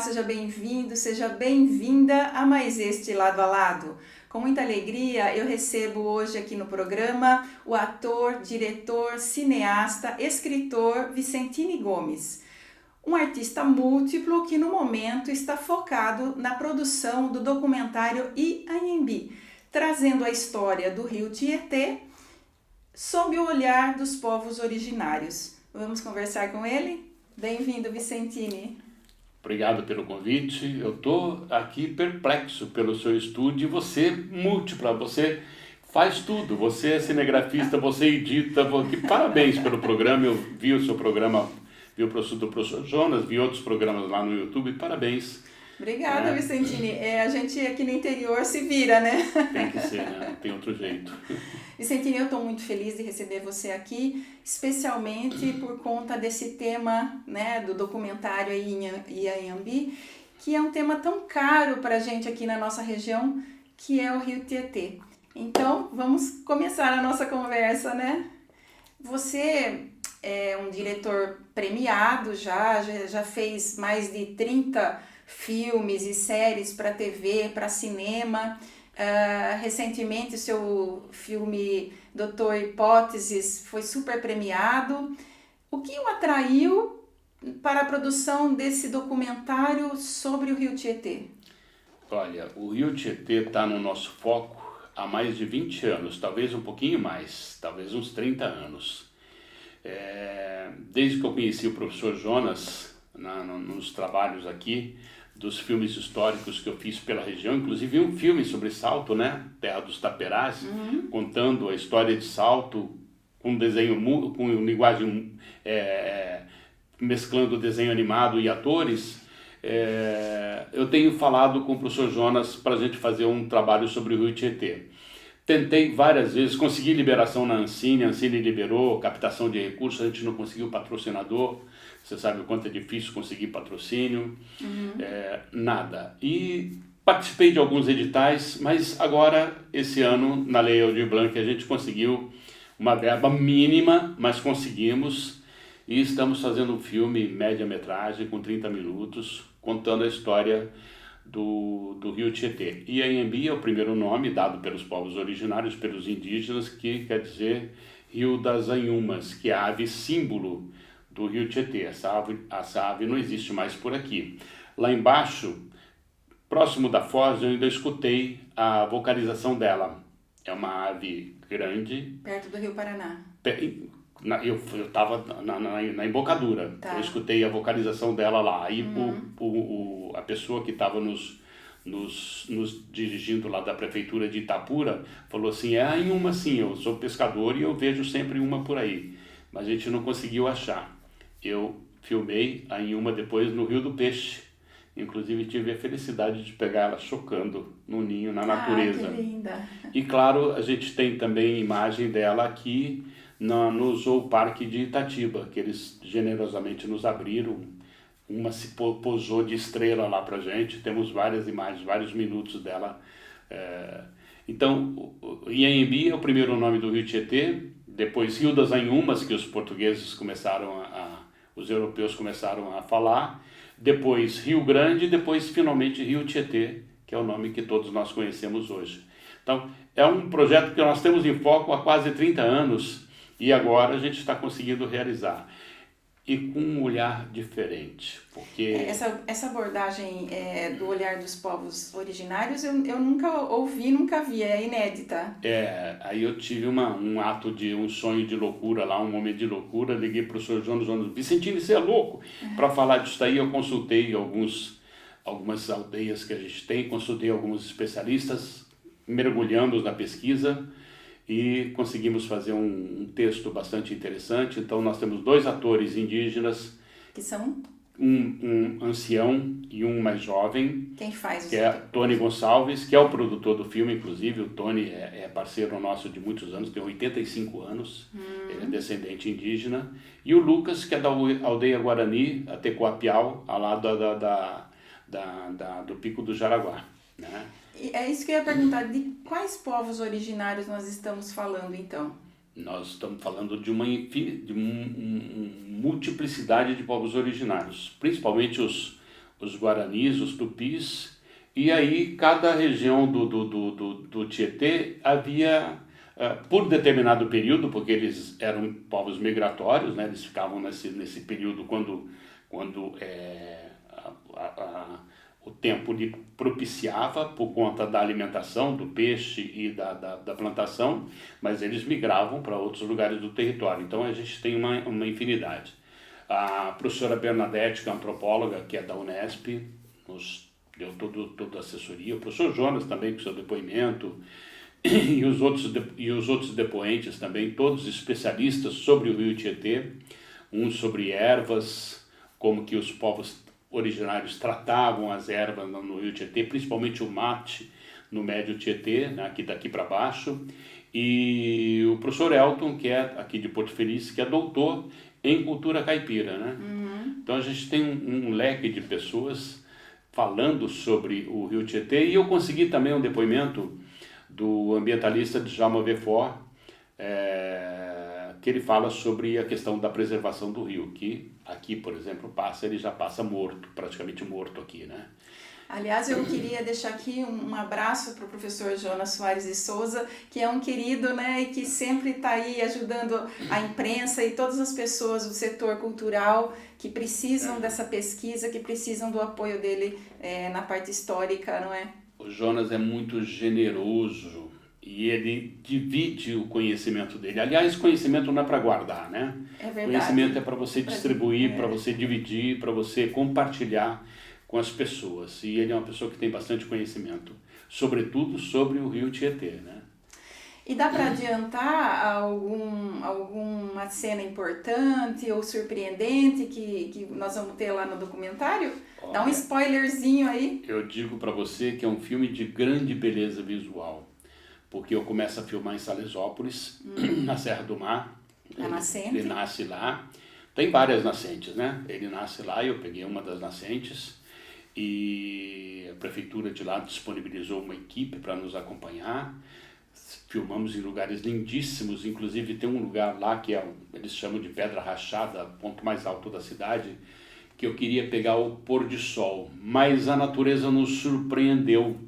seja bem-vindo, seja bem-vinda a mais este Lado a Lado. Com muita alegria, eu recebo hoje aqui no programa o ator, diretor, cineasta, escritor Vicentini Gomes, um artista múltiplo que no momento está focado na produção do documentário Ianhambi, trazendo a história do rio Tietê sob o olhar dos povos originários. Vamos conversar com ele? Bem-vindo, Vicentini. Obrigado pelo convite. Eu estou aqui perplexo pelo seu estúdio. Você múltipla, você faz tudo. Você é cinegrafista, você edita. Parabéns pelo programa. Eu vi o seu programa, vi o do professor Jonas, vi outros programas lá no YouTube. Parabéns. Obrigada, Vicentini. A gente aqui no interior se vira, né? Tem que ser, né? Não tem outro jeito. Vicentini, eu estou muito feliz de receber você aqui, especialmente por conta desse tema, né, do documentário Ianhambi, que é um tema tão caro para a gente aqui na nossa região, que é o rio Tietê. Então, vamos começar a nossa conversa, né? Você é um diretor premiado já fez mais de 30 filmes e séries para TV, para cinema. Recentemente, seu filme Doutor Hipóteses foi super premiado. O que o atraiu para a produção desse documentário sobre o rio Tietê? Olha, o rio Tietê está no nosso foco há mais de 20 anos, talvez um pouquinho mais, talvez uns 30 anos. Desde que eu conheci o professor Jonas nos trabalhos aqui, dos filmes históricos que eu fiz pela região, inclusive um filme sobre Salto, né? Terra dos Taperás, contando a história de Salto com desenho, com linguagem, mesclando desenho animado e atores. Eu tenho falado com o professor Jonas para a gente fazer um trabalho sobre o rio Tietê. Tentei várias vezes, consegui liberação na Ancine, a Ancine liberou, captação de recursos, a gente não conseguiu patrocinador, você sabe o quanto é difícil conseguir patrocínio, nada. E participei de alguns editais, mas agora, esse ano, na Lei Aldir Blanc, a gente conseguiu uma verba mínima, mas conseguimos, e estamos fazendo um filme média-metragem com 30 minutos, contando a história do rio Tietê. Ianhambi é o primeiro nome dado pelos povos originários, pelos indígenas, que quer dizer Rio das Anhumas, que é a ave símbolo do rio Tietê. Essa ave não existe mais por aqui. Lá embaixo, próximo da foz, eu ainda escutei a vocalização dela. É uma ave grande. Perto do Rio Paraná. Eu estava na embocadura, tá. Eu escutei a vocalização dela lá. Aí a pessoa que estava nos dirigindo lá da prefeitura de Itapura falou assim, Anhuma sim, eu sou pescador e eu vejo sempre uma por aí. Mas a gente não conseguiu achar. Eu filmei a Anhuma depois no Rio do Peixe. Inclusive tive a felicidade de pegar ela chocando no ninho, na natureza. Que linda! E claro, a gente tem também imagem dela aqui no Zoo Parque de Itatiba, que eles generosamente nos abriram. Uma se posou de estrela lá pra gente, temos várias imagens, vários minutos dela. Então, Ianhambi é o primeiro nome do rio Tietê, depois Rio das Anhumas, que os portugueses os europeus começaram a falar, depois Rio Grande, depois finalmente Rio Tietê, que é o nome que todos nós conhecemos hoje. Então, é um projeto que nós temos em foco há quase 30 anos e agora a gente está conseguindo realizar. E com um olhar diferente, porque... Essa abordagem do olhar dos povos originários eu nunca ouvi, nunca vi, é inédita. Aí eu tive um sonho de loucura lá, um momento de loucura, liguei para o senhor Jonas, Vicentini, você é louco? Para falar disso aí eu consultei algumas aldeias que a gente tem, consultei alguns especialistas, mergulhamos na pesquisa, e conseguimos fazer um texto bastante interessante. Então nós temos 2 atores indígenas. Que são? Um ancião e um mais jovem. Quem faz? Que é Tony Gonçalves, que é o produtor do filme, inclusive. O Tony é parceiro nosso de muitos anos, tem 85 anos. Ele é descendente indígena. E o Lucas, que é da aldeia Guarani, a Tecoapiau, ao lado do Pico do Jaraguá, né? É isso que eu ia perguntar, de quais povos originários nós estamos falando, então? Nós estamos falando de uma multiplicidade de povos originários, principalmente os os guaranis, os tupis, e aí cada região do Tietê havia, por determinado período, porque eles eram povos migratórios, né? Eles ficavam nesse período quando o tempo lhe propiciava por conta da alimentação, do peixe e da plantação, mas eles migravam para outros lugares do território. Então a gente tem uma infinidade. A professora Bernadette, que é antropóloga, que é da Unesp, nos deu toda a assessoria. O professor Jonas também, com seu depoimento, e os outros depoentes também, todos especialistas sobre o rio Tietê, uns sobre ervas, como que os povos originários tratavam as ervas no rio Tietê, principalmente o mate no médio Tietê, né, daqui para baixo, e o professor Elton, que é aqui de Porto Feliz, que é doutor em cultura caipira, né? Então a gente tem um leque de pessoas falando sobre o rio Tietê, e eu consegui também um depoimento do ambientalista Djalma Vefort, que ele fala sobre a questão da preservação do rio, que aqui, por exemplo, ele já passa morto, praticamente morto aqui, né? Aliás, eu queria deixar aqui um abraço para o professor Jonas Soares de Souza, que é um querido, né, e que sempre está aí ajudando a imprensa e todas as pessoas do setor cultural que precisam dessa pesquisa, que precisam do apoio dele na parte histórica, não é? O Jonas é muito generoso e ele divide o conhecimento dele. Aliás, conhecimento não é para guardar, né? É verdade. Conhecimento é para você distribuir, para você dividir, para você compartilhar com as pessoas. E ele é uma pessoa que tem bastante conhecimento, sobretudo sobre o rio Tietê, né? E dá para adiantar alguma cena importante ou surpreendente que nós vamos ter lá no documentário? Olha, dá um spoilerzinho aí. Eu digo para você que é um filme de grande beleza visual, porque eu começo a filmar em Salesópolis, na Serra do Mar. Na nascente. Ele nasce lá. Tem várias nascentes, né? Ele nasce lá e eu peguei uma das nascentes. E a prefeitura de lá disponibilizou uma equipe para nos acompanhar. Filmamos em lugares lindíssimos, inclusive tem um lugar lá que eles chamam de Pedra Rachada, ponto mais alto da cidade, que eu queria pegar o pôr de sol, mas a natureza nos surpreendeu.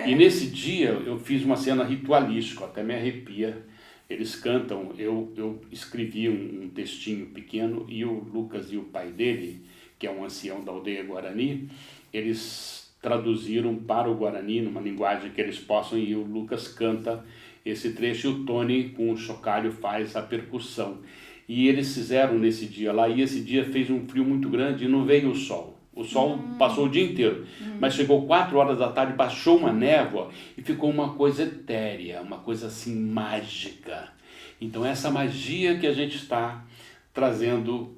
E nesse dia eu fiz uma cena ritualística, até me arrepia. Eles cantam, eu escrevi um textinho pequeno e o Lucas e o pai dele, que é um ancião da aldeia Guarani, eles traduziram para o Guarani, numa linguagem que eles possam, e o Lucas canta esse trecho e o Tony, com o chocalho, faz a percussão. E eles fizeram nesse dia lá, e esse dia fez um frio muito grande e não veio o sol. O sol passou o dia inteiro, mas chegou 4 horas da tarde, baixou uma névoa e ficou uma coisa etérea, uma coisa assim mágica. Então essa magia que a gente está trazendo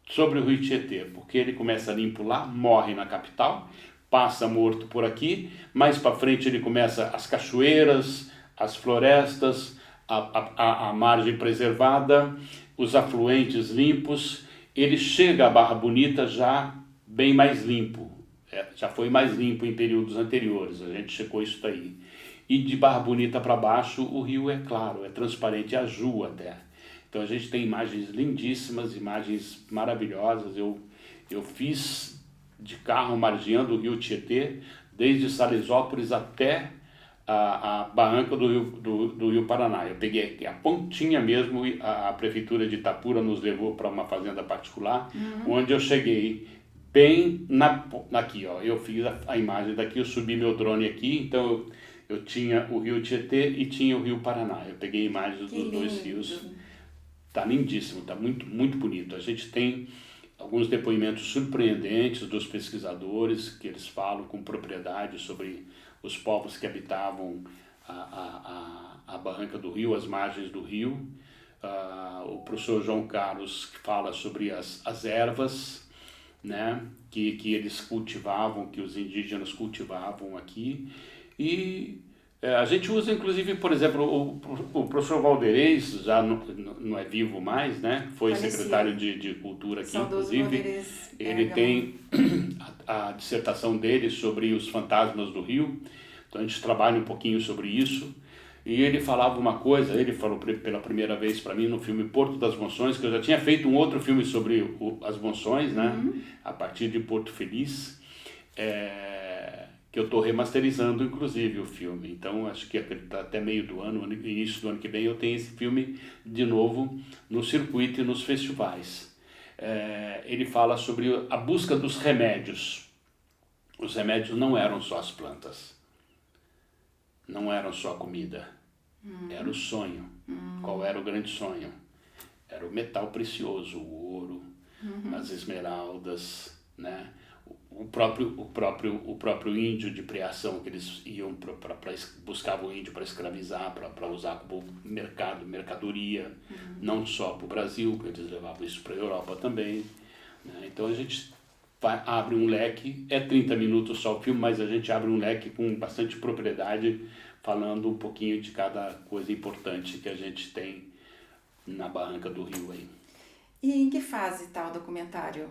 sobre o rio Tietê, porque ele começa limpo lá, morre na capital, passa morto por aqui, mais para frente ele começa as cachoeiras, as florestas, a margem preservada, os afluentes limpos, ele chega à Barra Bonita já bem mais limpo, já foi mais limpo em períodos anteriores, a gente checou isso daí. E de Barra Bonita para baixo o rio é claro, é transparente, é azul até. Então a gente tem imagens lindíssimas, imagens maravilhosas. Eu fiz de carro margeando o rio Tietê, desde Salesópolis até a barranca do rio Paraná. Eu peguei a pontinha mesmo, a prefeitura de Itapura nos levou para uma fazenda particular, onde eu cheguei bem aqui, ó. Eu fiz a imagem daqui, eu subi meu drone aqui, então eu tinha o rio Tietê e tinha o rio Paraná. Eu peguei imagens dos dois rios. Tá lindíssimo, tá muito, muito bonito. A gente tem alguns depoimentos surpreendentes dos pesquisadores, que eles falam com propriedade sobre os povos que habitavam a barranca do rio, as margens do rio. O professor João Carlos fala sobre as ervas, né, que eles cultivavam, que os indígenas cultivavam aqui. E a gente usa, inclusive, por exemplo, o professor Valderez, já não é vivo mais, né? Foi secretário de Cultura aqui, inclusive. Ele tem a dissertação dele sobre os fantasmas do rio, então a gente trabalha um pouquinho sobre isso. E ele falava uma coisa, ele falou pela primeira vez para mim no filme Porto das Monções, que eu já tinha feito um outro filme sobre as Monções, né? A partir de Porto Feliz. que eu estou remasterizando, inclusive, o filme. Então, acho que até meio do ano, início do ano que vem, eu tenho esse filme de novo no circuito e nos festivais. Ele fala sobre a busca dos remédios. Os remédios não eram só as plantas, não eram só a comida, era o sonho. Qual era o grande sonho? Era o metal precioso, o ouro, as esmeraldas, né? O próprio índio de preação, que eles iam buscavam o índio para escravizar, para usar como mercadoria, não só para o Brasil, que eles levavam isso para a Europa também, né? Então a gente abre um leque, é 30 minutos só o filme, mas a gente abre um leque com bastante propriedade, falando um pouquinho de cada coisa importante que a gente tem na Barranca do Rio aí. E em que fase está o documentário?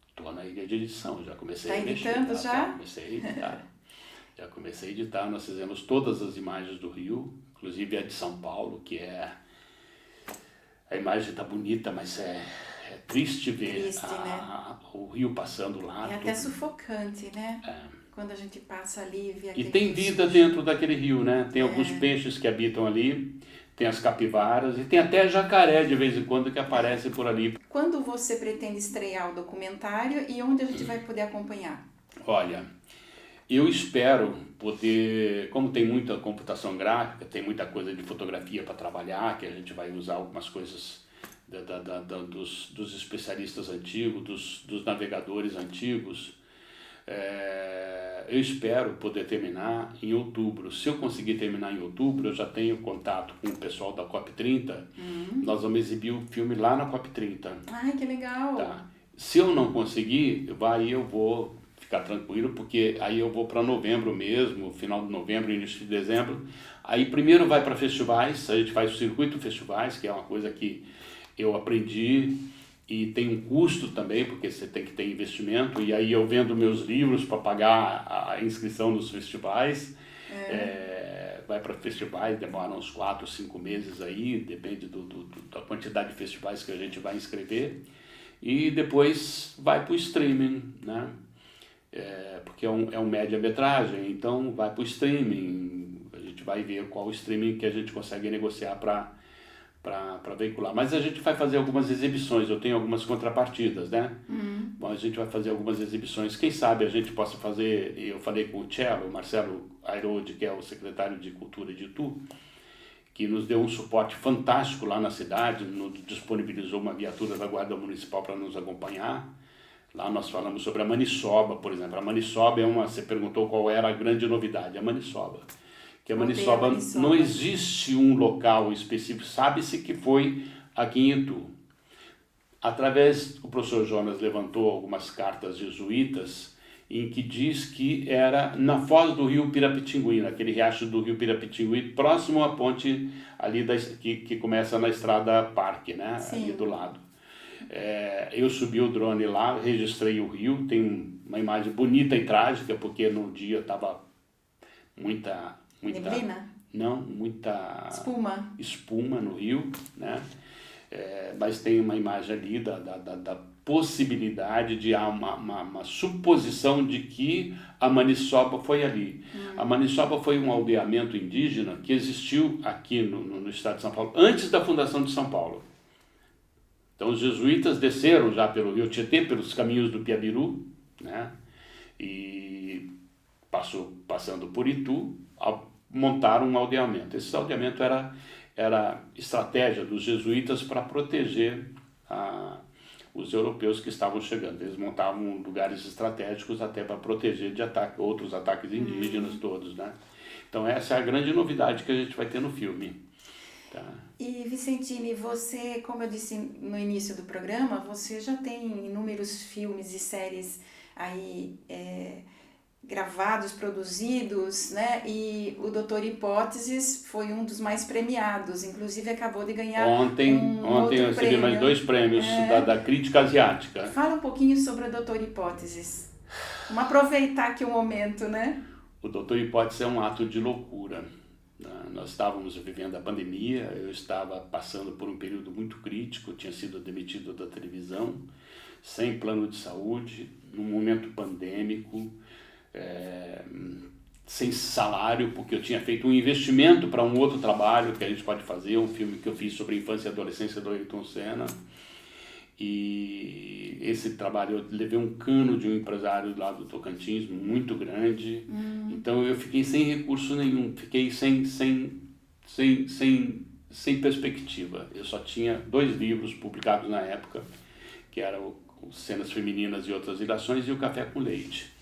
Estou na ilha de edição, já comecei a mexer. Está editando já? Comecei a editar. Já comecei a editar, nós fizemos todas as imagens do Rio, inclusive a de São Paulo, que a imagem está bonita, mas é triste ver né? O rio passando lá. É até sufocante, né? Quando a gente passa ali e vê aquele... E tem vida dentro daquele rio, né? Tem alguns peixes que habitam ali, tem as capivaras e tem até jacaré de vez em quando que aparece por ali. Quando você pretende estrear o documentário e onde a gente vai poder acompanhar? Olha, eu espero poder, como tem muita computação gráfica, tem muita coisa de fotografia para trabalhar, que a gente vai usar algumas coisas dos especialistas antigos, dos navegadores antigos. Eu espero poder terminar em outubro. Se eu conseguir terminar em outubro, eu já tenho contato com o pessoal da COP30. Nós vamos exibir o filme lá na COP30. Ai, que legal! Tá. Se eu não conseguir, aí eu vou ficar tranquilo, porque aí eu vou para novembro mesmo, final de novembro, início de dezembro. Aí primeiro vai para festivais, a gente faz o circuito festivais, que é uma coisa que eu aprendi e tem um custo também, porque você tem que ter investimento, e aí eu vendo meus livros para pagar a inscrição nos festivais. Vai para festivais, demora uns 4, 5 meses aí, depende da quantidade de festivais que a gente vai inscrever, e depois vai para o streaming, né? Porque é um média-metragem, então vai para o streaming, a gente vai ver qual streaming que a gente consegue negociar para veicular. Mas a gente vai fazer algumas exibições, eu tenho algumas contrapartidas, né? Bom, a gente vai fazer algumas exibições, quem sabe a gente possa fazer, eu falei com o Marcelo Airode, que é o secretário de Cultura de Itu, que nos deu um suporte fantástico lá na cidade, nos disponibilizou uma viatura da Guarda Municipal para nos acompanhar. Lá nós falamos sobre a maniçoba, por exemplo. A maniçoba você perguntou qual era a grande novidade, a maniçoba. Que a maniçoba não existe um local específico, sabe-se que foi aqui em Itu. O professor Jonas levantou algumas cartas jesuítas em que diz que era na foz do rio Pirapitingui, naquele riacho do rio Pirapitingui, próximo à ponte ali que começa na estrada Parque, né? Sim. Ali do lado. Eu subi o drone lá, registrei o rio, tem uma imagem bonita e trágica, porque no dia estava muita neblina? Não, muita espuma no rio, né? Mas tem uma imagem ali da possibilidade de há uma suposição de que a maniçoba foi ali. A maniçoba foi um aldeamento indígena que existiu aqui no estado de São Paulo, antes da fundação de São Paulo. Então os jesuítas desceram já pelo rio Tietê, pelos caminhos do Piabiru, né? E passando por Itu, montaram um aldeamento. Esse aldeamento era estratégia dos jesuítas para proteger os europeus que estavam chegando. Eles montavam lugares estratégicos até para proteger de outros ataques indígenas todos, né? Então essa é a grande novidade que a gente vai ter no filme. Tá. E Vicentini, você, como eu disse no início do programa, você já tem inúmeros filmes e séries aí gravados, produzidos, né? E o Doutor Hipóteses foi um dos mais premiados, inclusive acabou de ganhar Ontem eu recebi mais 2 prêmios da crítica asiática. Fala um pouquinho sobre o Doutor Hipóteses. Vamos aproveitar aqui o momento, né? O Doutor Hipóteses é um ato de loucura. Nós estávamos vivendo a pandemia, eu estava passando por um período muito crítico, tinha sido demitido da televisão, sem plano de saúde, num momento pandêmico, sem salário, porque eu tinha feito um investimento para um outro trabalho que a gente pode fazer, um filme que eu fiz sobre a infância e adolescência do Ayrton Senna. E esse trabalho eu levei um cano de um empresário lá do Tocantins, muito grande. Então eu fiquei sem recurso nenhum, fiquei sem perspectiva. Eu só tinha 2 livros publicados na época, que eram Cenas Femininas e Outras Ilações e o Café com Leite.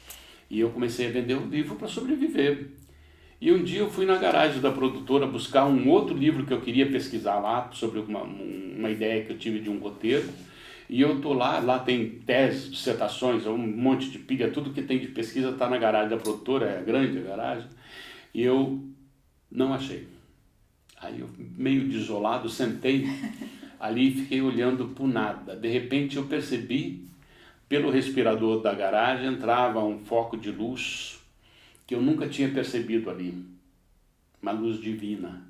E eu comecei a vender o livro para sobreviver. E um dia eu fui na garagem da produtora buscar um outro livro que eu queria pesquisar lá, sobre uma ideia que eu tive de um roteiro. E eu tô lá tem teses, dissertações, um monte de pilha, tudo que tem de pesquisa está na garagem da produtora, é grande a garagem. E eu não achei. Aí eu, meio desolado, sentei ali e fiquei olhando para o nada. De repente eu percebi, pelo respirador da garagem, entrava um foco de luz que eu nunca tinha percebido ali. Uma luz divina.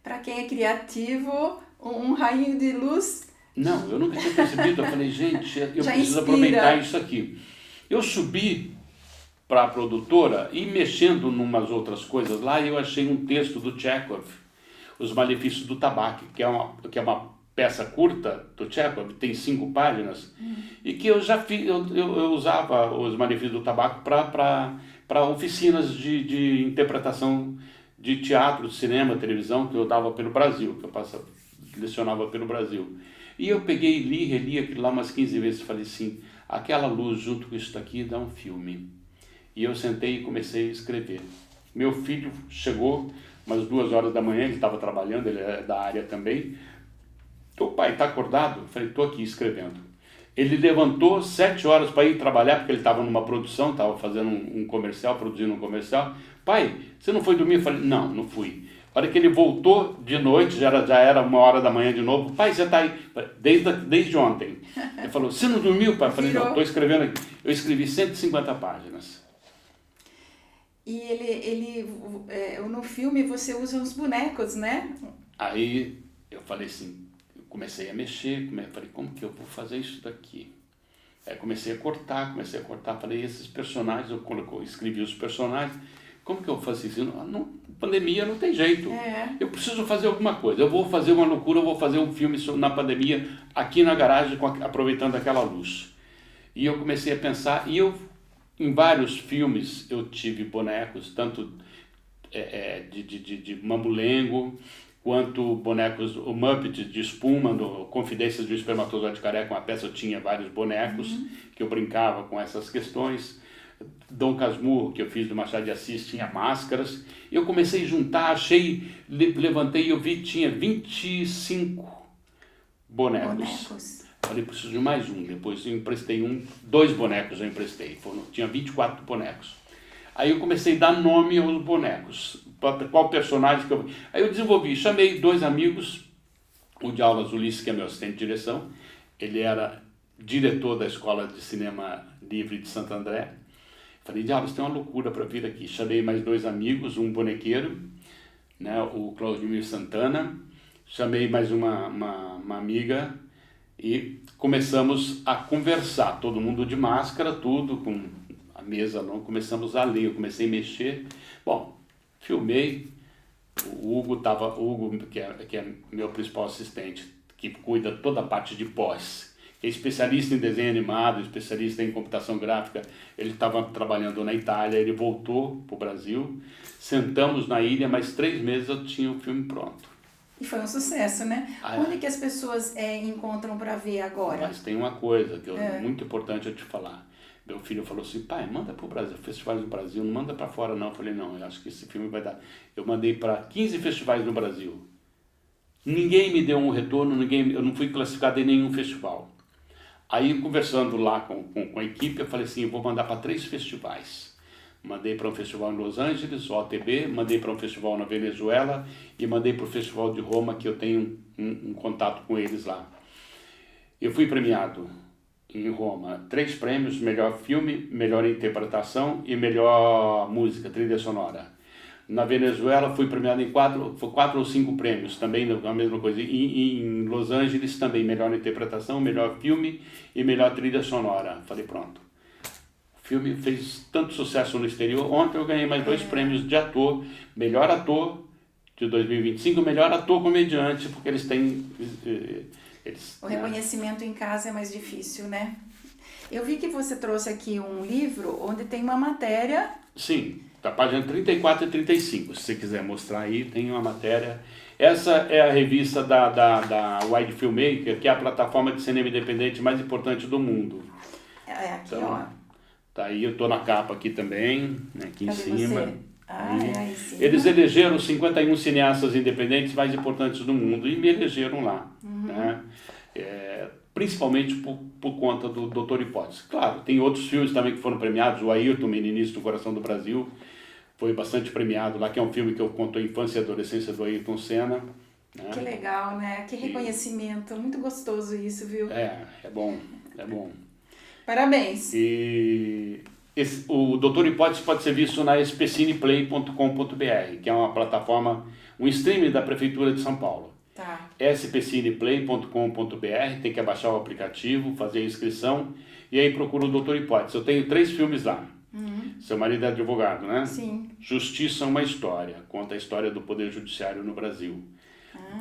Para quem é criativo, um raio de luz... Não, eu nunca tinha percebido. Eu falei, gente, eu já preciso inspira. aproveitar isso aqui. Eu subi para a produtora e mexendo em umas outras coisas lá, eu achei um texto do Chekhov, Os Malefícios do Tabaco, que é uma peça curta do Chekhov, tem 5 páginas, e que eu já fiz, eu usava Os Malefícios do Tabaco para oficinas de interpretação de teatro, de cinema, televisão, que eu dava pelo Brasil, que eu lecionava pelo Brasil. E eu peguei, reli aquilo lá umas 15 vezes e falei assim, aquela luz junto com isso daqui dá um filme. E eu sentei e comecei a escrever. Meu filho chegou umas 2 horas da manhã, ele estava trabalhando, ele é da área também. O pai, está acordado? Eu falei, estou aqui escrevendo. Ele levantou 7 horas para ir trabalhar, porque ele estava numa produção, estava fazendo um comercial, produzindo um comercial. Pai, você não foi dormir? Eu falei, não fui. A hora que ele voltou de noite, já era 1 hora da manhã de novo. Pai, você está aí? Desde ontem. Ele falou, você não dormiu, pai? Eu falei, não, estou escrevendo aqui. Eu escrevi 150 páginas. E no filme você usa uns bonecos, né? Aí eu falei assim, eu comecei a mexer, falei, como que eu vou fazer isso daqui? Aí comecei a cortar, falei, esses personagens, eu escrevi os personagens, como que eu vou fazer isso? Pandemia não tem jeito. Eu preciso fazer alguma coisa. Eu vou fazer uma loucura, eu vou fazer um filme na pandemia aqui na garagem, aproveitando aquela luz. E eu comecei a pensar, em vários filmes eu tive bonecos, tanto de Mamulengo, quanto bonecos, o Muppet de espuma, no Confidências de um Espermatozoide Careca, uma peça eu tinha vários bonecos, que eu brincava com essas questões. Dom Casmurro, que eu fiz do Machado de Assis, tinha máscaras. Eu comecei a juntar, levantei e eu vi, tinha 25 bonecos. Falei, preciso de mais um. Depois eu emprestei 2 bonecos eu emprestei. Tinha 24 bonecos. Aí eu comecei a dar nome aos bonecos. Qual personagem que eu... Aí eu desenvolvi, chamei 2 amigos, o de aulas Ulisses, que é meu assistente de direção. Ele era diretor da Escola de Cinema Livre de Santo André. Falei, Diabos, tem uma loucura para vir aqui. Chamei mais 2 amigos, um bonequeiro, né, o Claudemir Santana. Chamei mais uma amiga e começamos a conversar. Todo mundo de máscara, tudo, com a mesa não. Começamos a ler, eu comecei a mexer. Bom, filmei. O Hugo, que é meu principal assistente, que cuida toda a parte de pós. É especialista em desenho animado, especialista em computação gráfica. Ele estava trabalhando na Itália, ele voltou para o Brasil. Sentamos na ilha, mais 3 meses eu tinha o filme pronto. E foi um sucesso, né? Onde que as pessoas encontram para ver agora? Mas tem uma coisa que é muito importante eu te falar. Meu filho falou assim, pai, manda para o Brasil, festivais do Brasil, não manda para fora não. Eu falei, não, eu acho que esse filme vai dar. Eu mandei para 15 festivais no Brasil. Ninguém me deu um retorno, eu não fui classificado em nenhum festival. Aí, conversando lá com a equipe, eu falei assim, eu vou mandar para 3 festivais. Mandei para um festival em Los Angeles, o OTB, mandei para um festival na Venezuela e mandei para o Festival de Roma, que eu tenho um contato com eles lá. Eu fui premiado em Roma 3 prêmios, melhor filme, melhor interpretação e melhor música, trilha sonora. Na Venezuela fui premiado em 4 ou 5 prêmios, também a mesma coisa. E em Los Angeles também, melhor interpretação, melhor filme e melhor trilha sonora. Falei, pronto. O filme fez tanto sucesso no exterior. Ontem eu ganhei mais 2 prêmios de ator. Melhor ator de 2025, melhor ator comediante, porque eles têm... O reconhecimento em casa é mais difícil, né? Eu vi que você trouxe aqui um livro onde tem uma matéria... Sim, da página 34 e 35. Se você quiser mostrar aí, tem uma matéria. Essa é a revista da Wide Filmmaker, que é a plataforma de cinema independente mais importante do mundo. É aqui, Então, ó. tá aí, eu tô na capa aqui também, né, aqui Cadê em cima. você? Ah, é aí em cima. Eles elegeram os 51 cineastas independentes mais importantes do mundo e me elegeram lá, né? Principalmente por conta do Doutor Hipótese. Claro, tem outros filmes também que foram premiados. O Ayrton, Meninice do Coração do Brasil, foi bastante premiado lá, que é um filme que eu conto a infância e adolescência do Ayrton Senna. Né? Que legal, né? Que reconhecimento. Muito gostoso isso, viu? É bom, é bom. Parabéns. O Doutor Hipótese pode ser visto na spcineplay.com.br, que é uma plataforma, um streaming da Prefeitura de São Paulo. Tá. spcineplay.com.br, tem que abaixar o aplicativo, fazer a inscrição e aí procura o Doutor Hipótese. Eu tenho 3 filmes lá. Seu marido é advogado, né? Sim. Justiça, uma história. Conta a história do Poder Judiciário no Brasil.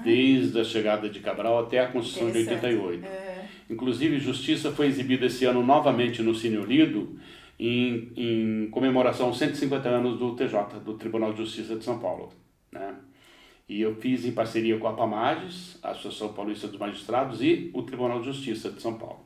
Desde a chegada de Cabral até a Constituição de 88. Inclusive, Justiça foi exibida esse ano novamente no Cine Olido em comemoração aos 150 anos do TJ, do Tribunal de Justiça de São Paulo. Né? E eu fiz em parceria com a APAMAGES, a Associação Paulista dos Magistrados, e o Tribunal de Justiça de São Paulo.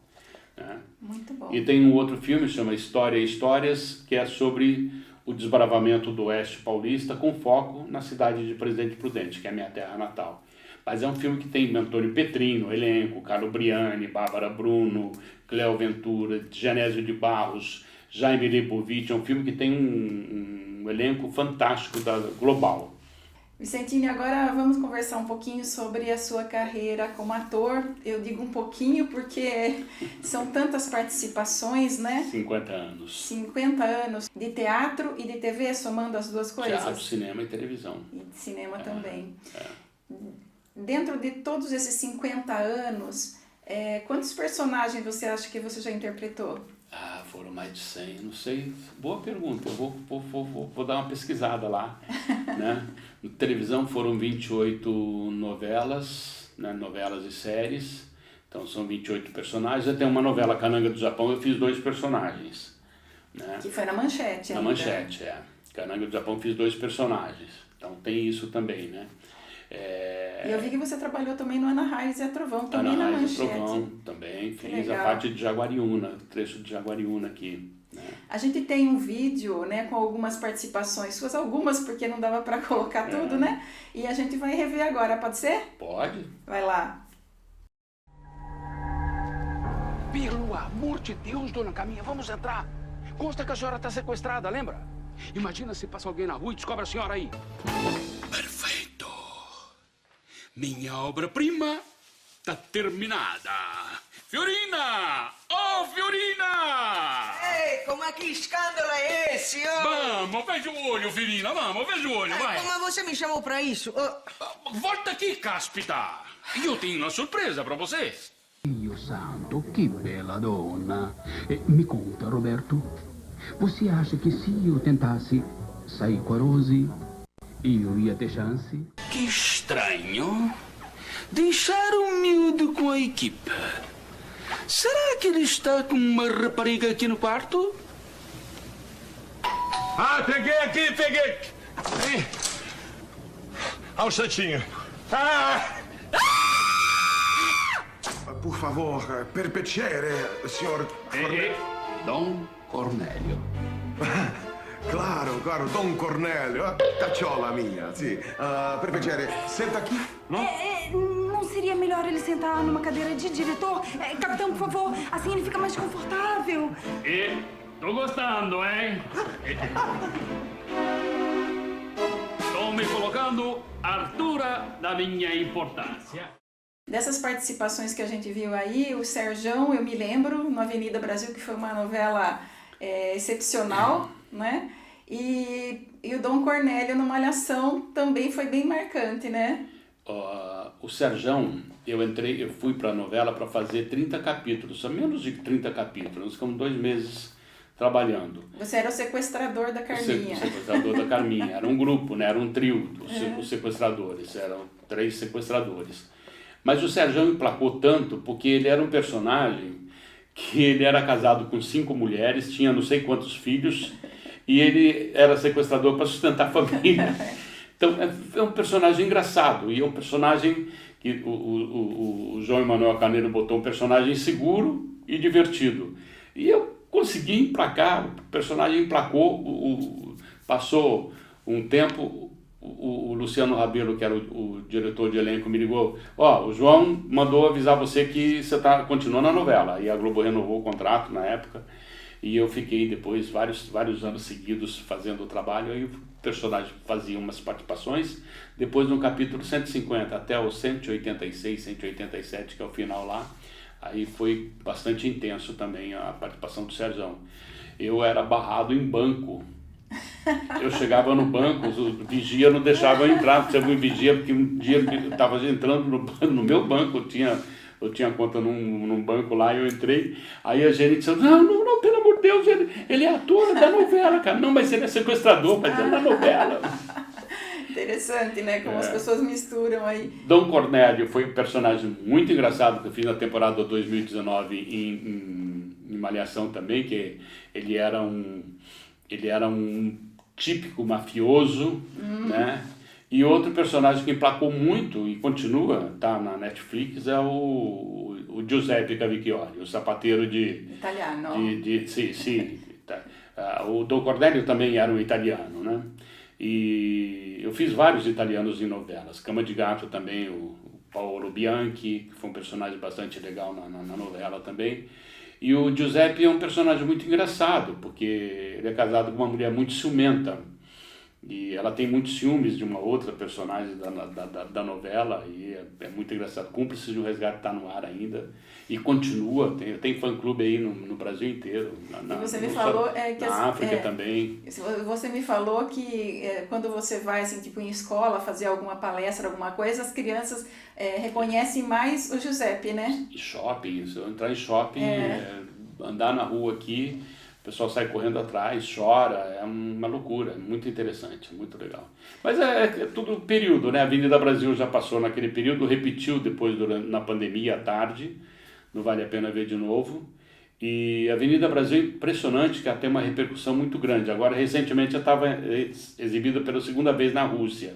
Né? Muito bom. E tem um outro filme, chama História e Histórias, que é sobre o desbravamento do Oeste Paulista, com foco na cidade de Presidente Prudente, que é a minha terra natal. Mas é um filme que tem Antônio Petrin no elenco, Carlo Briani, Bárbara Bruno, Cléo Ventura, Genésio de Barros, Jaime Leibovitch. É um filme que tem um elenco fantástico global. Vicentini, agora vamos conversar um pouquinho sobre a sua carreira como ator. Eu digo um pouquinho porque são tantas participações, né? 50 anos. 50 anos de teatro e de TV, somando as duas coisas. Teatro, cinema e televisão. E de cinema também. Dentro de todos esses 50 anos, quantos personagens você acha que você já interpretou? Foram mais de 100, não sei. Boa pergunta, eu vou dar uma pesquisada lá. Né? Na televisão foram 28 novelas, né? Novelas e séries, então são 28 personagens. Até uma novela Cananga do Japão eu fiz 2 personagens. Né? Que foi na Manchete ainda. Na Manchete, Cananga do Japão fiz 2 personagens, então tem isso também, né? E eu vi que você trabalhou também no Ana Raiz e a Trovão, também Ana na Raiz Manchete. e Trovão, também fiz legal. a parte de Jaguariúna, trecho de Jaguariúna aqui. Né? A gente tem um vídeo, né, com algumas participações suas, algumas porque não dava para colocar tudo, né? E a gente vai rever agora, pode ser? Pode. Vai lá. Pelo amor de Deus, dona Caminha, vamos entrar. Consta que a senhora está sequestrada, lembra? Imagina se passa alguém na rua e descobre a senhora aí. Perfeito. Minha obra-prima está terminada. Fiorina! Oh, Fiorina! Ehi, ma che scandalo è esse, oh? Vamos, veja o olho, Fiorina, vamos, veja o olho, vai. Ma você me chamou pra isso? Oh. Volta aqui, cáspita. Eu tenho uma surpresa para você. Dio santo, que bela donna. Me conta, Roberto, você acha que se eu tentasse sair com a Rose, eu ia ter chance? Que estranho. Deixar o miúdo com a equipe. Será que ele está com uma rapariga aqui no quarto? Peguei aqui, peguei. Um instantinho. Por favor, per piacere, senhor... Dom Cornélio. Claro, Don Cornélio, cacciola minha, sì. Per piacere, senta aqui, no? Não seria melhor ele sentar numa cadeira de diretor? Capitão, por favor, assim ele fica mais confortável. Tô gostando, hein? Tô me colocando à altura da minha importância. Dessas participações que a gente viu aí, o Serjão, eu me lembro, no Avenida Brasil, que foi uma novela excepcional, né? E o Dom Cornélio no Malhação também foi bem marcante, né? O Serjão, eu fui para a novela para fazer 30 capítulos, só menos de 30 capítulos. Nós ficamos 2 meses trabalhando. Você era o sequestrador da Carminha. O sequestrador da Carminha. Era um grupo, né? Era um trio, os sequestradores. Eram 3 sequestradores. Mas o Serjão emplacou tanto porque ele era um personagem que ele era casado com 5 mulheres, tinha não sei quantos filhos, e ele era sequestrador para sustentar a família. Então, é um personagem engraçado, e é um personagem que o João Emanuel Carneiro botou um personagem seguro e divertido. E eu consegui emplacar, o personagem emplacou, passou um tempo, o Luciano Rabelo, que era o diretor de elenco, me ligou, o João mandou avisar você que você continuou na novela, e a Globo renovou o contrato na época, e eu fiquei depois vários anos seguidos fazendo o trabalho, aí o personagem fazia umas participações, depois no capítulo 150 até o 186, 187, que é o final lá, aí foi bastante intenso também a participação do Serjão. Eu era barrado em banco. Eu chegava no banco, o vigia não deixava eu entrar, porque eu vigia, porque um dia eu estava entrando no meu banco, eu tinha conta num banco lá, e eu entrei, aí a gerente disse, não, pelo amor de Deus, ele é ator da novela, cara. Não, mas ele é sequestrador, mas ele é da novela. Interessante, né? Como as pessoas misturam aí. Dom Cornélio foi um personagem muito engraçado que eu fiz na temporada 2019 em Malhação também, que ele era um típico mafioso, né? E outro personagem que emplacou muito e continua, tá na Netflix, é o Giuseppe Cavicchioli, o sapateiro italiano. Sim. O Dom Cornélio também era um italiano, né? E eu fiz vários italianos em novelas. Cama de Gato também, o Paolo Bianchi, que foi um personagem bastante legal na novela também. E o Giuseppe é um personagem muito engraçado, porque ele é casado com uma mulher muito ciumenta. E ela tem muitos ciúmes de uma outra personagem da novela, e é muito engraçado. Cúmplices de um Resgate está no ar ainda, e continua, tem fã-clube aí no Brasil inteiro. Você me falou na África também. Você me falou que quando você vai, assim, tipo, em escola, fazer alguma palestra, alguma coisa, as crianças reconhecem mais o Giuseppe, né? Shopping, se eu entrar em shopping, andar na rua aqui, o pessoal sai correndo atrás, chora, é uma loucura, é muito interessante, muito legal. Mas é tudo período, né? A Avenida Brasil já passou naquele período, repetiu depois na pandemia à tarde, não vale a pena ver de novo. E a Avenida Brasil é impressionante, que ela tem uma repercussão muito grande. Agora, recentemente, já estava exibida pela segunda vez na Rússia.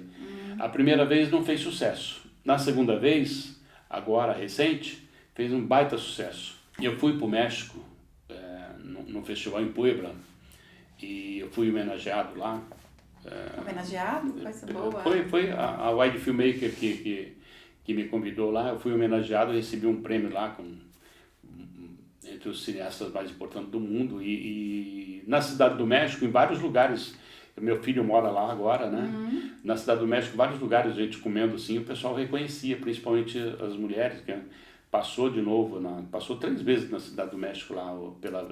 A primeira vez não fez sucesso. Na segunda vez, agora recente, fez um baita sucesso. Eu fui para o México, no festival em Puebla, e eu fui homenageado lá. Homenageado? Coisa boa. Foi a Wide Filmmaker que me convidou lá, eu fui homenageado, recebi um prêmio lá entre os cineastas mais importantes do mundo, e na Cidade do México, em vários lugares, meu filho mora lá agora, né? Na Cidade do México, vários lugares, a gente comendo assim, o pessoal reconhecia, principalmente as mulheres, que passou de novo, passou 3 vezes na Cidade do México lá,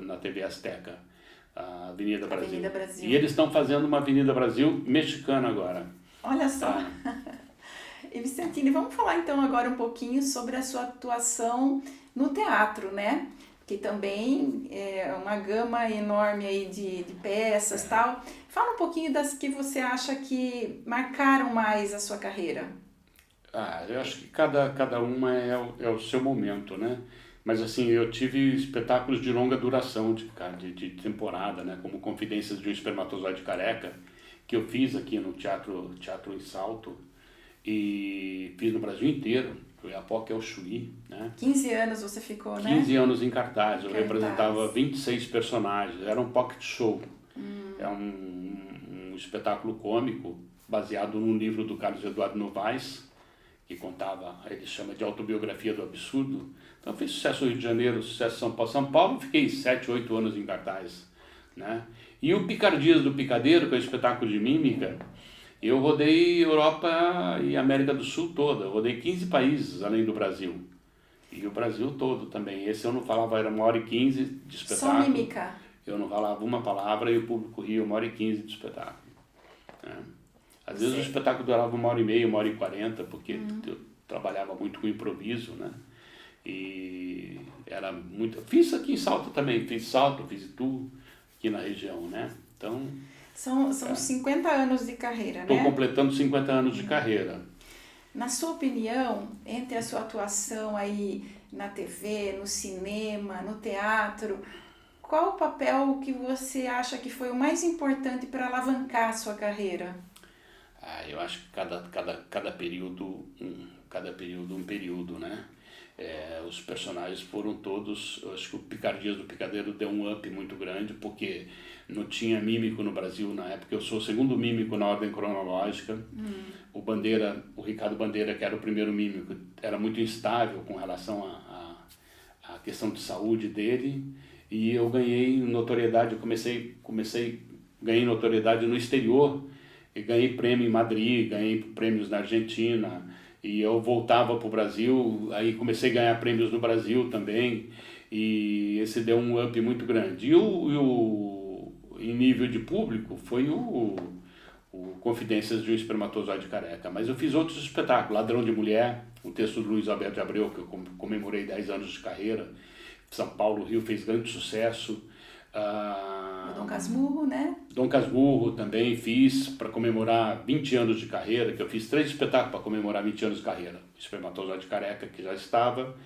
na TV Azteca, a Avenida Brasil. E eles estão fazendo uma Avenida Brasil mexicana agora. Olha só. E Vicentini, vamos falar então agora um pouquinho sobre a sua atuação no teatro, né? Que também é uma gama enorme aí de peças e tal. Fala um pouquinho das que você acha que marcaram mais a sua carreira. Eu acho que cada uma é o seu momento, né? Mas assim, eu tive espetáculos de longa duração, de temporada, né? Como Confidências de um Espermatozoide Careca, que eu fiz aqui no Teatro em Salto, e fiz no Brasil inteiro. O Iapoca é o Chuí, né? 15 anos você ficou, né? 15 anos em cartaz, eu representava 26 personagens, era um pocket show. É um espetáculo cômico, baseado num livro do Carlos Eduardo Novaes, que contava, ele chama de autobiografia do absurdo. Então fez sucesso no Rio de Janeiro, sucesso em São Paulo. São Paulo fiquei 7, 8 anos em cartaz, né? E o Picardias do Picadeiro, que é um espetáculo de mímica, eu rodei Europa e América do Sul toda, eu rodei 15 países além do Brasil. E o Brasil todo também. Esse eu não falava, era 1h15 de espetáculo. Só mímica. Eu não falava uma palavra e o público ria 1h15 de espetáculo. Às vezes o espetáculo durava 1h30, 1h40, porque eu trabalhava muito com improviso, né? E era muito... Fiz aqui em Salto também, fiz Salto, fiz Itu, aqui na região, né? Então, São 50 anos de carreira, estou né? completando 50 anos de carreira. Na sua opinião, entre a sua atuação aí na TV, no cinema, no teatro, qual o papel que você acha que foi o mais importante para alavancar a sua carreira? Eu acho que cada período um período, né? Os personagens foram todos, eu acho que o Picardias do Picadeiro deu um up muito grande, porque não tinha mímico no Brasil na época. Eu sou o segundo mímico na ordem cronológica. O Ricardo Bandeira, que era o primeiro mímico, era muito instável com relação à questão de saúde dele, e eu ganhei notoriedade. Eu ganhei notoriedade no exterior, e ganhei prêmio em Madrid, ganhei prêmios na Argentina, e eu voltava para o Brasil, aí comecei a ganhar prêmios no Brasil também, e esse deu um up muito grande. Em nível de público foi o Confidências de um Espermatozoide Careca, mas eu fiz outros espetáculos, Ladrão de Mulher, um texto do Luiz Alberto de Abreu, que eu comemorei 10 anos de carreira, São Paulo, Rio, fez grande sucesso. O Dom Casmurro, né? Dom Casmurro também fiz para comemorar 20 anos de carreira, que eu fiz 3 espetáculos para comemorar 20 anos de carreira. Espermatozoide Careca, que já estava,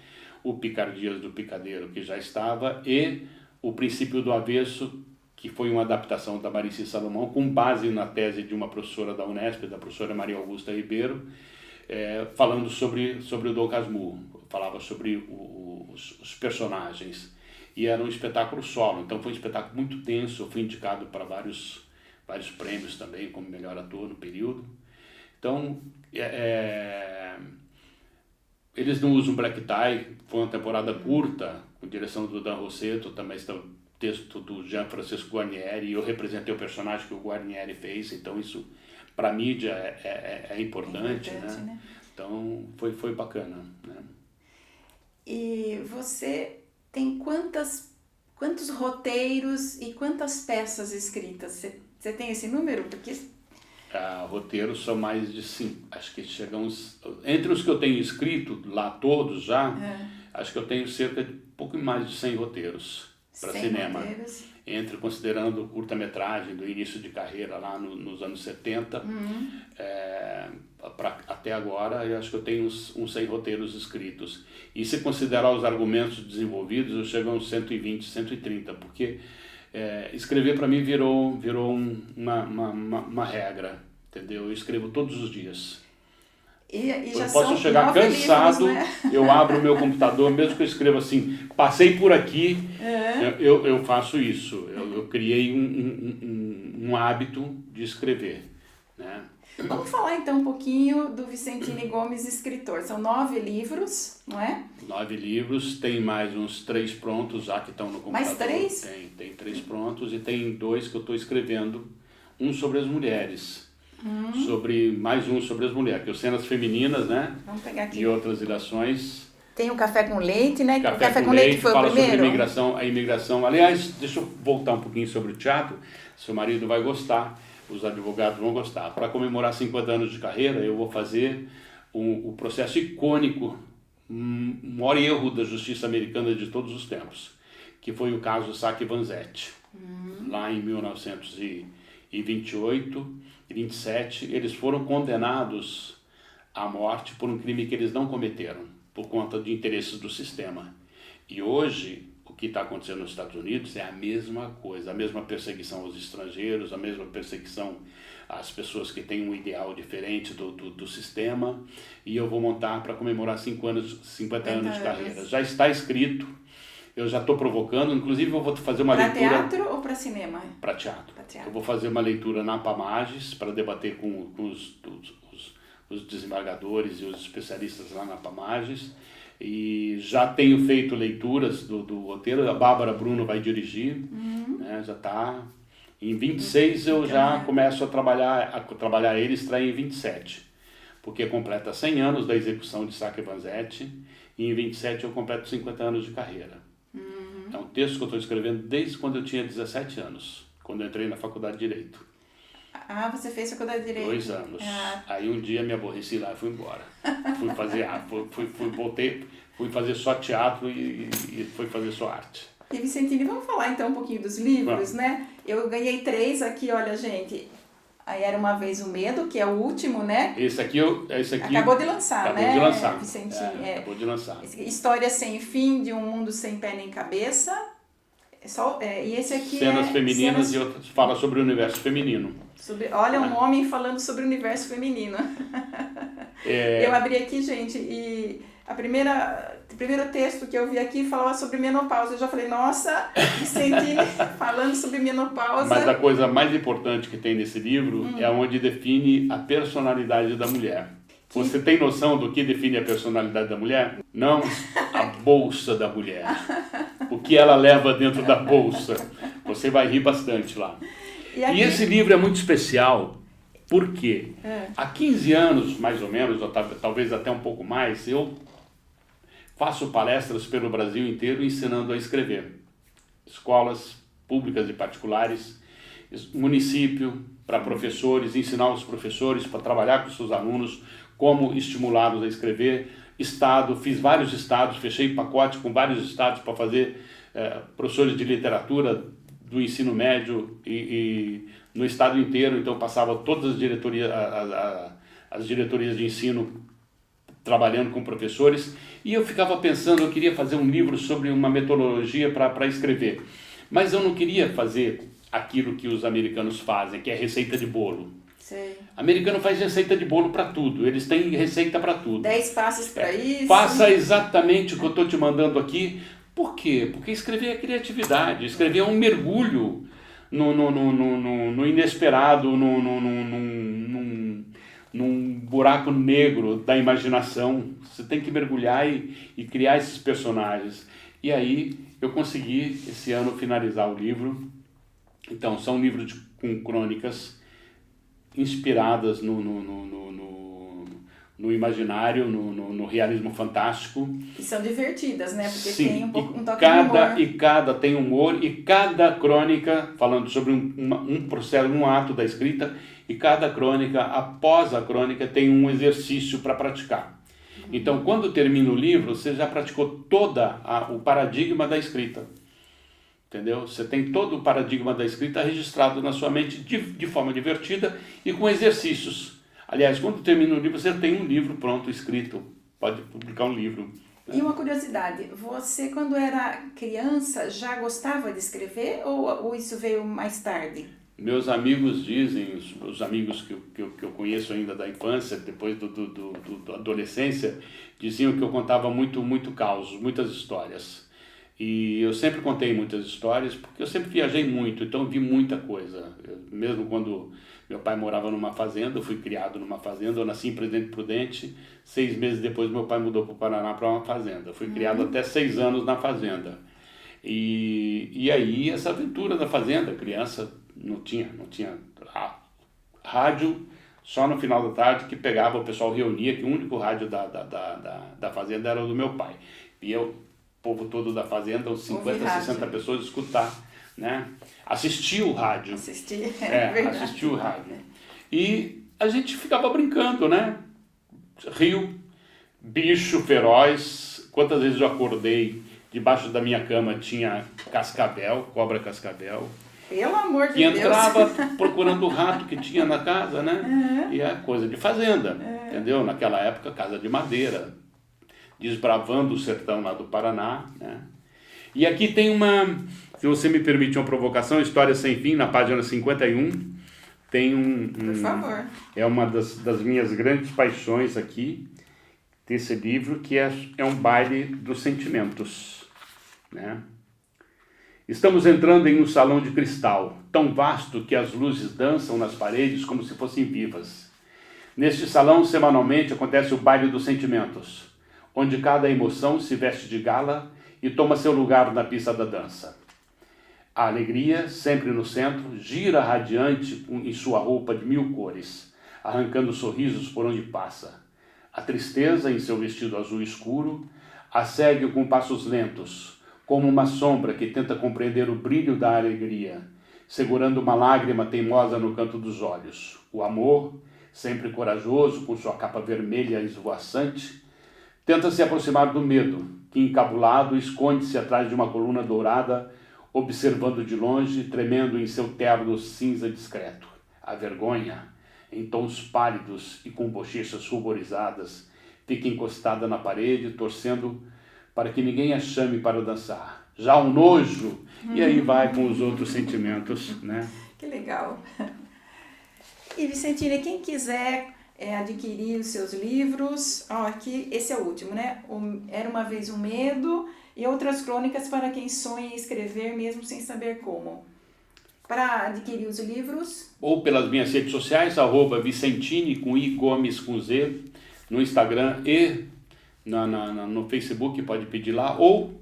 o Picardias do Picadeiro, que já estava, e o Princípio do Avesso, que foi uma adaptação da Marici Salomão, com base na tese de uma professora da Unesp, da professora Maria Augusta Ribeiro, falando sobre o Dom Casmurro. Falava sobre os personagens. E era um espetáculo solo, então foi um espetáculo muito tenso. Eu fui indicado para vários prêmios também, como melhor ator no período. Então, eles não usam black tie, foi uma temporada curta, com direção do Dan Rossetto, também está o texto do Jean Francisco Guarnieri, e eu representei o personagem que o Guarnieri fez, então isso, para a mídia, é importante, né? Então, foi bacana, né? E você tem quantos roteiros e quantas peças escritas? Você tem esse número? Porque Roteiros são mais de 5, acho que chegam entre os que eu tenho escrito lá todos já, acho que eu tenho cerca de pouco mais de 100 roteiros para cinema. Roteiros. Considerando curta-metragem do início de carreira lá nos anos 70, até agora eu acho que eu tenho uns 100 roteiros escritos. E se considerar os argumentos desenvolvidos, eu chego a uns 120, 130, porque escrever para mim virou uma regra, entendeu? Eu escrevo todos os dias. E já eu posso são chegar 9 cansado, livros, né? eu abro o meu computador, mesmo que eu escreva assim, passei por aqui, eu faço isso. Eu criei um hábito de escrever, né? Vamos falar então um pouquinho do Vicentini Gomes, escritor. São 9 livros, não é? 9 livros, tem mais uns 3 prontos já que estão no computador. Mais 3? Tem 3 prontos e tem 2 que eu estou escrevendo. Um sobre as mulheres. Mais um sobre as mulheres, que é o Cenas Femininas, né? Vamos pegar aqui. E outras ilações. Tem o Café com Leite, né? Café com Leite foi fala o primeiro. Sobre a imigração. Aliás, deixa eu voltar um pouquinho sobre o teatro. Seu marido vai gostar, os advogados vão gostar. Para comemorar 50 anos de carreira, eu vou fazer o processo icônico, o maior erro da justiça americana de todos os tempos, que foi o caso Sacchi Vanzetti. Lá em 1928 e 27, eles foram condenados à morte por um crime que eles não cometeram, por conta de interesses do sistema. E hoje, o que está acontecendo nos Estados Unidos é a mesma coisa, a mesma perseguição aos estrangeiros, a mesma perseguição às pessoas que têm um ideal diferente do sistema, e eu vou montar para comemorar 50 anos de carreira. Já está escrito, eu já estou provocando, inclusive eu vou fazer uma leitura... Para teatro ou para cinema? Para teatro. Eu vou fazer uma leitura na Pamages para debater com os desembargadores e os especialistas lá na Pamages, e já tenho feito leituras do roteiro. A Bárbara Bruno vai dirigir, né, já está. Em 26 eu já começo a trabalhar ele, extrair em 27, porque completa 100 anos da execução de Sacchi Vanzetti, e em 27 eu completo 50 anos de carreira. É um texto que eu estou escrevendo desde quando eu tinha 17 anos, quando eu entrei na Faculdade de Direito. Ah, você fez Faculdade de Direito? 2 anos. Aí um dia me aborreci lá e fui embora. Fui fazer voltei, fui fazer só teatro e fui fazer só arte. E Vicentini, vamos falar então um pouquinho dos livros, né? Eu ganhei 3 aqui, olha, gente. Aí Era Uma Vez o Medo, que é o último, né? Esse aqui Acabou de lançar, né? Acabou de lançar. Vicentinho, Acabou de lançar. História Sem Fim, de um Mundo Sem Pé Nem Cabeça. E esse aqui Cenas femininas e outras. Fala sobre o universo feminino. Olha, um homem falando sobre o universo feminino. Eu abri aqui, gente, e o primeiro texto que eu vi aqui falava sobre menopausa. Eu já falei, nossa, Vicentini falando sobre menopausa. Mas a coisa mais importante que tem nesse livro é onde define a personalidade da mulher. Você tem noção do que define a personalidade da mulher? Não a bolsa da mulher. O que ela leva dentro da bolsa. Você vai rir bastante lá. E esse livro é muito especial porque há 15 anos, mais ou menos, ou talvez até um pouco mais, eu faço palestras pelo Brasil inteiro ensinando a escrever. Escolas públicas e particulares, município, para professores, ensinar os professores para trabalhar com seus alunos, como estimulá-los a escrever. Estado, fiz vários estados, fechei pacote com vários estados para fazer professores de literatura do ensino médio e no estado inteiro. Então passava todas as diretorias de ensino trabalhando com professores, e eu ficava pensando, eu queria fazer um livro sobre uma metodologia para escrever, mas eu não queria fazer aquilo que os americanos fazem, que é receita de bolo. Sei. Americano faz receita de bolo para tudo, eles têm receita para tudo. 10 passos para isso. Faça exatamente o que eu estou te mandando aqui. Por quê? Porque escrever é criatividade, escrever é um mergulho no inesperado, num buraco negro da imaginação. Você tem que mergulhar e criar esses personagens. E aí eu consegui, esse ano, finalizar o livro. Então, são livros com crônicas inspiradas no imaginário, no realismo fantástico. E são divertidas, né? Porque Sim, tem um toque de humor. E cada tem humor, e cada crônica, falando sobre um processo, um ato da escrita, e cada crônica, após a crônica, tem um exercício para praticar. Então, quando termina o livro, você já praticou o paradigma da escrita. Entendeu? Você tem todo o paradigma da escrita registrado na sua mente de forma divertida e com exercícios. Aliás, quando termina o livro, você tem um livro pronto, escrito. Pode publicar um livro. E uma curiosidade, você quando era criança já gostava de escrever ou isso veio mais tarde? Meus amigos dizem, os amigos que eu conheço ainda da infância, depois da adolescência, diziam que eu contava muito caos, muitas histórias. E eu sempre contei muitas histórias, porque eu sempre viajei muito, então vi muita coisa. Mesmo quando meu pai morava numa fazenda, eu fui criado numa fazenda, eu nasci em Presidente Prudente, 6 meses depois meu pai mudou para o Paraná para uma fazenda. Eu fui criado até 6 anos na fazenda. E aí essa aventura da fazenda, criança, não tinha rádio, só no final da tarde que pegava, o pessoal reunia, que o único rádio da fazenda era o do meu pai. E eu, o povo todo da fazenda, uns 50, 60 pessoas, escutar, né? Assistir o rádio. Assistir o rádio. E a gente ficava brincando, né? Rio, bicho feroz. Quantas vezes eu acordei, debaixo da minha cama tinha cascavel, cobra cascavel. Pelo amor de Deus. E entrava Deus. procurando o rato que tinha na casa, né? E é coisa de fazenda, entendeu? Naquela época, casa de madeira, desbravando o sertão lá do Paraná, né? E aqui tem se você me permite uma provocação, História Sem Fim, na página 51, tem Por favor. É uma das minhas grandes paixões aqui, desse livro, que é um baile dos sentimentos, né? Estamos entrando em um salão de cristal, tão vasto que as luzes dançam nas paredes como se fossem vivas. Neste salão, semanalmente, acontece o baile dos sentimentos, onde cada emoção se veste de gala e toma seu lugar na pista da dança. A alegria, sempre no centro, gira radiante em sua roupa de 1000 cores, arrancando sorrisos por onde passa. A tristeza, em seu vestido azul escuro, a segue com passos lentos, como uma sombra que tenta compreender o brilho da alegria, segurando uma lágrima teimosa no canto dos olhos. O amor, sempre corajoso, com sua capa vermelha esvoaçante, tenta se aproximar do medo, que, encabulado, esconde-se atrás de uma coluna dourada, observando de longe, tremendo em seu terno cinza discreto. A vergonha, em tons pálidos e com bochechas ruborizadas, fica encostada na parede, torcendo para que ninguém a chame para dançar. Já o nojo, e aí vai com os outros sentimentos, né? Que legal. E Vicentini, quem quiser adquirir os seus livros, aqui, esse é o último, né? Era uma Vez um Medo e Outras Crônicas para quem sonha em escrever mesmo sem saber como. Para adquirir os livros... Ou pelas minhas redes sociais, @Vicentini, com I, Gomes, com Z, no Instagram e no Facebook, pode pedir lá, ou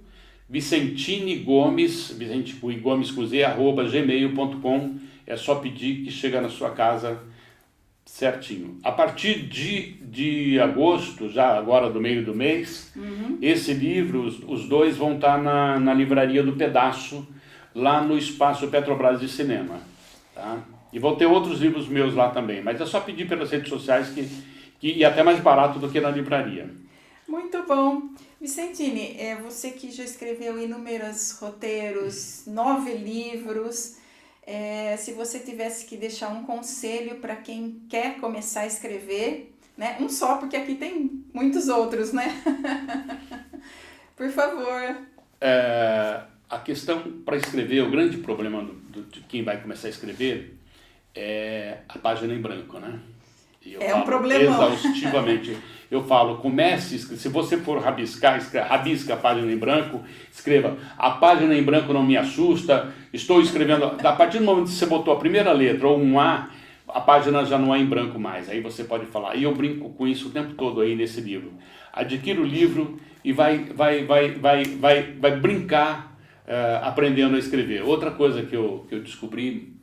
Vicentini Gomes, Vicente com I, Gomes, com Z, @gmail.com, é só pedir que chega na sua casa certinho. A partir de agosto, já agora do meio do mês, esse livro, os dois vão estar na livraria do Pedaço, lá no Espaço Petrobras de Cinema, tá? E vão ter outros livros meus lá também, mas é só pedir pelas redes sociais que é até mais barato do que na livraria. Muito bom. Vicentini, você que já escreveu inúmeros roteiros, 9 livros, se você tivesse que deixar um conselho para quem quer começar a escrever, né? Um só, porque aqui tem muitos outros, né? Por favor. A questão para escrever, o grande problema de quem vai começar a escrever é a página em branco, né? E eu um problemão. Exaustivamente. Eu falo, comece, se você for rabiscar, rabisca a página em branco, escreva, a página em branco não me assusta, estou escrevendo, a partir do momento que você botou a primeira letra ou um A página já não é em branco mais, aí você pode falar, e eu brinco com isso o tempo todo aí nesse livro. Adquira o livro e vai brincar aprendendo a escrever. Outra coisa que eu descobri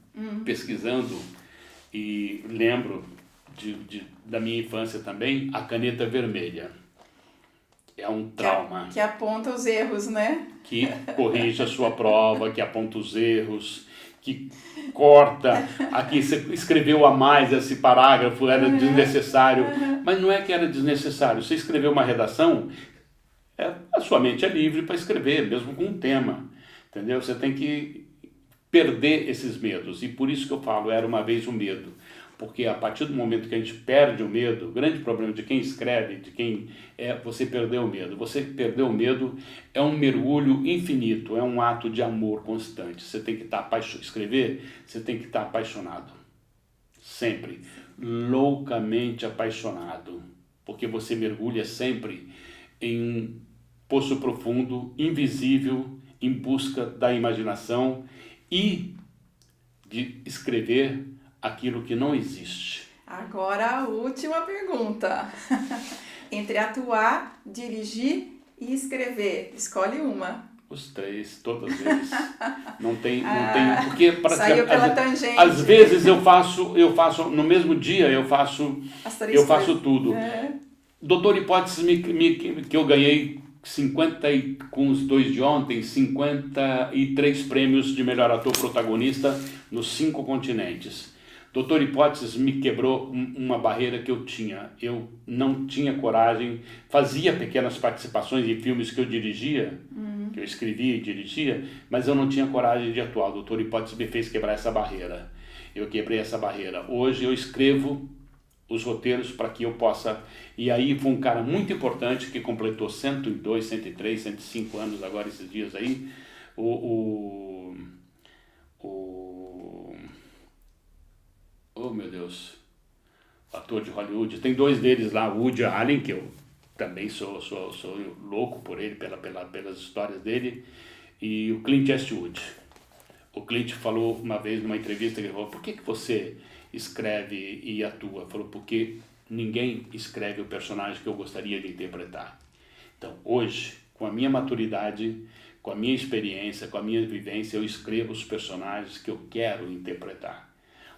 pesquisando e lembro da minha infância também, a caneta vermelha. É um trauma. Que aponta os erros, né? Que corrige a sua prova, que aponta os erros, que corta. Aqui você escreveu a mais, esse parágrafo era desnecessário. Mas não é que era desnecessário. Você escreveu uma redação, a sua mente é livre para escrever, mesmo com um tema. Entendeu? Você tem que perder esses medos. E por isso que eu falo, era uma vez um medo. Porque a partir do momento que a gente perde o medo, o grande problema de quem escreve, de quem você perdeu o medo. Você perdeu o medo é um mergulho infinito, é um ato de amor constante. Você tem que estar escrever, você tem que estar apaixonado. Sempre. Loucamente apaixonado. Porque você mergulha sempre em um poço profundo, invisível, em busca da imaginação e de escrever aquilo que não existe. Agora a última pergunta. Entre atuar, dirigir e escrever, escolhe uma. Os três, todas as vezes. Não tem, porque saiu pela tangente. Às vezes eu faço no mesmo dia eu faço tudo. Doutor Hipóteses que eu ganhei 50 com os dois de ontem, 53 prêmios de melhor ator protagonista nos 5 continentes. Doutor Hipóteses me quebrou uma barreira que eu tinha. Eu não tinha coragem, fazia pequenas participações em filmes que eu dirigia, que eu escrevia e dirigia, mas eu não tinha coragem de atuar. O Doutor Hipóteses me fez quebrar essa barreira. Eu quebrei essa barreira. Hoje eu escrevo os roteiros para que eu possa... E aí foi um cara muito importante que completou 102, 103, 105 anos agora esses dias aí, oh meu Deus, ator de Hollywood, tem 2 deles lá, o Woody Allen, que eu também sou louco por ele, pelas histórias dele, e o Clint Eastwood. O Clint falou uma vez numa entrevista, que ele falou, por que você escreve e atua? Falou, porque ninguém escreve o personagem que eu gostaria de interpretar. Então, hoje, com a minha maturidade, com a minha experiência, com a minha vivência, eu escrevo os personagens que eu quero interpretar.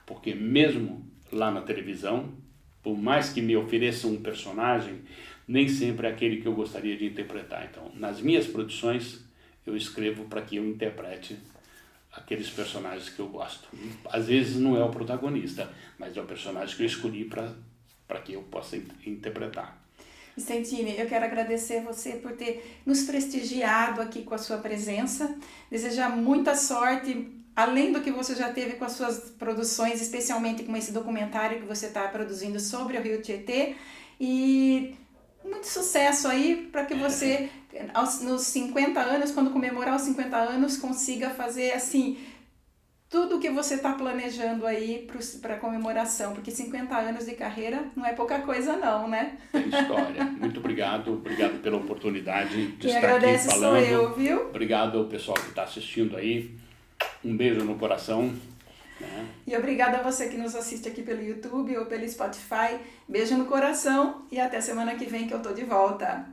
Porque mesmo lá na televisão, por mais que me ofereçam um personagem, nem sempre é aquele que eu gostaria de interpretar. Então, nas minhas produções, eu escrevo para que eu interprete aqueles personagens que eu gosto. Às vezes não é o protagonista, mas é o personagem que eu escolhi para que eu possa interpretar. Vicentini, eu quero agradecer você por ter nos prestigiado aqui com a sua presença, desejar muita sorte, além do que você já teve com as suas produções, especialmente com esse documentário que você está produzindo sobre o Rio Tietê, e muito sucesso aí para que você, nos 50 anos, quando comemorar os 50 anos, consiga fazer assim tudo o que você está planejando aí para a comemoração, porque 50 anos de carreira não é pouca coisa não, né? É história. Muito obrigado pela oportunidade de Quem estar agradece aqui falando. sou eu, viu? Obrigado ao pessoal que está assistindo aí. Um beijo no coração. Né? E obrigada a você que nos assiste aqui pelo YouTube ou pelo Spotify. Beijo no coração e até semana que vem que eu tô de volta.